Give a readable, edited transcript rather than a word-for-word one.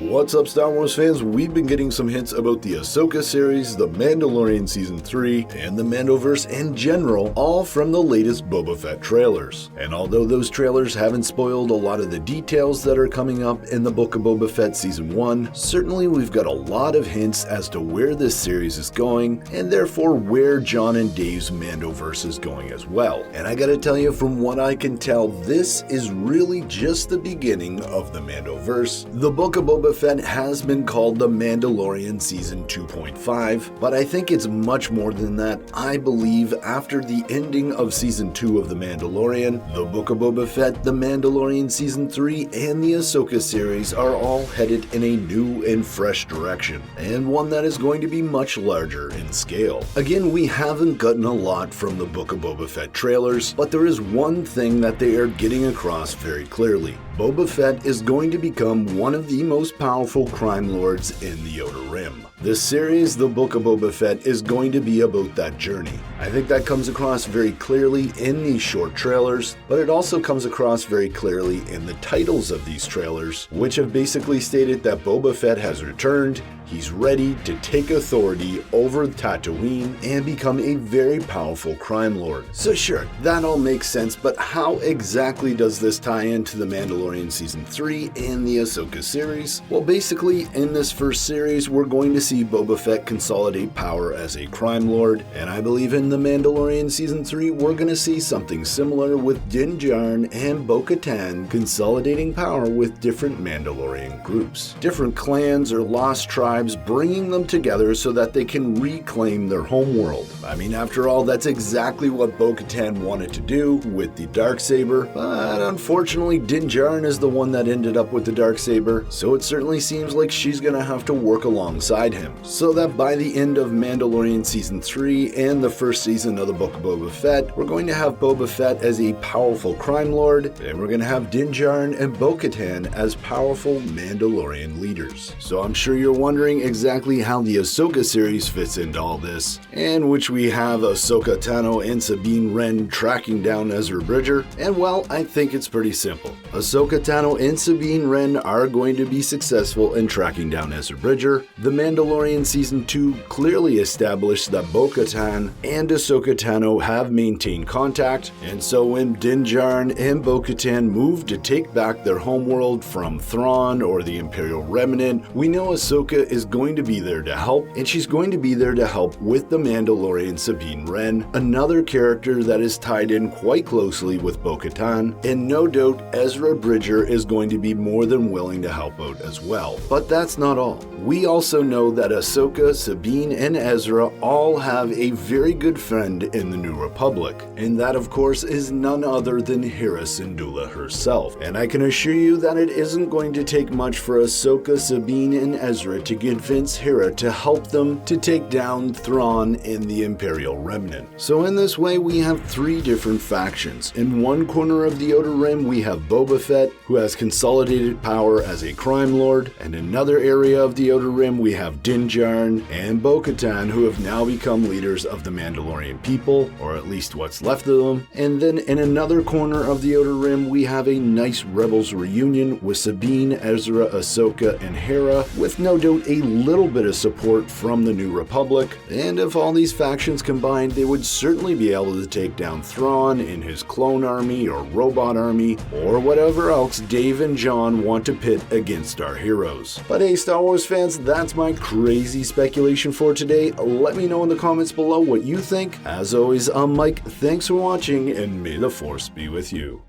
What's up, Star Wars fans? We've been getting some hints about the Ahsoka series, the Mandalorian Season 3, and the Mandoverse in general, all from the latest Boba Fett trailers. And although those trailers haven't spoiled a lot of the details that are coming up in the Book of Boba Fett Season 1, certainly we've got a lot of hints as to where this series is going, and therefore where Jon and Dave's Mandoverse is going as well. And I gotta tell you, from what I can tell, this is really just the beginning of the Mandoverse. The Book of Boba Fett has been called The Mandalorian Season 2.5, but I think it's much more than that. I believe after the ending of Season 2 of The Mandalorian, the Book of Boba Fett, The Mandalorian Season 3, and the Ahsoka series are all headed in a new and fresh direction, and one that is going to be much larger in scale. Again, we haven't gotten a lot from the Book of Boba Fett trailers, but there is one thing that they are getting across very clearly. Boba Fett is going to become one of the most powerful crime lords in the Outer Rim. This series, The Book of Boba Fett, is going to be about that journey. I think that comes across very clearly in these short trailers, but it also comes across very clearly in the titles of these trailers, which have basically stated that Boba Fett has returned. He's ready to take authority over Tatooine and become a very powerful crime lord. So sure, that all makes sense, but how exactly does this tie into The Mandalorian Season 3 and the Ahsoka series? Well, basically, in this first series, we're going to see Boba Fett consolidate power as a crime lord, and I believe in The Mandalorian Season 3, we're going to see something similar with Din Djarin and Bo-Katan consolidating power with different Mandalorian groups. Different clans or lost tribes, bringing them together so that they can reclaim their homeworld. I mean, after all, that's exactly what Bo-Katan wanted to do with the Darksaber, but unfortunately Din Djarin is the one that ended up with the Darksaber, so it certainly seems like she's gonna have to work alongside him, so that by the end of Mandalorian Season 3 and the first season of the Book of Boba Fett, we're going to have Boba Fett as a powerful crime lord, and we're going to have Din Djarin and Bo-Katan as powerful Mandalorian leaders. So I'm sure you're wondering exactly how the Ahsoka series fits into all this, in which we have Ahsoka Tano and Sabine Wren tracking down Ezra Bridger, and well, I think it's pretty simple. Ahsoka Tano and Sabine Wren are going to be successful in tracking down Ezra Bridger. The Mandalorian Season 2 clearly established that Bo-Katan and Ahsoka Tano have maintained contact, and so when Din Djarin and Bo-Katan move to take back their homeworld from Thrawn or the Imperial Remnant, we know Ahsoka is going to be there to help, and she's going to be there to help with the Mandalorian Sabine Wren, another character that is tied in quite closely with Bo-Katan, and no doubt Ezra Bridger is going to be more than willing to help out as well. But that's not all. We also know that Ahsoka, Sabine, and Ezra all have a very good friend in the New Republic, and that of course is none other than Hera Syndulla herself. And I can assure you that it isn't going to take much for Ahsoka, Sabine, and Ezra to convince Hera to help them to take down Thrawn in the Imperial Remnant. So in this way, we have three different factions. In one corner of the Outer Rim, we have Boba Fett, who has consolidated power as a crime lord, and in another area of the Outer Rim, we have Din Djarin and Bo-Katan, who have now become leaders of the Mandalorian people, or at least what's left of them. And then in another corner of the Outer Rim, we have a nice Rebels reunion with Sabine, Ezra, Ahsoka, and Hera, with no doubt a little bit of support from the New Republic. And if all these factions combined, they would certainly be able to take down Thrawn in his clone army or robot army, or whatever else Dave and Jon want to pit against our heroes. But hey, Star Wars fans, that's my crazy speculation for today. Let me know in the comments below what you think. As always, I'm Mike. Thanks for watching, and may the Force be with you.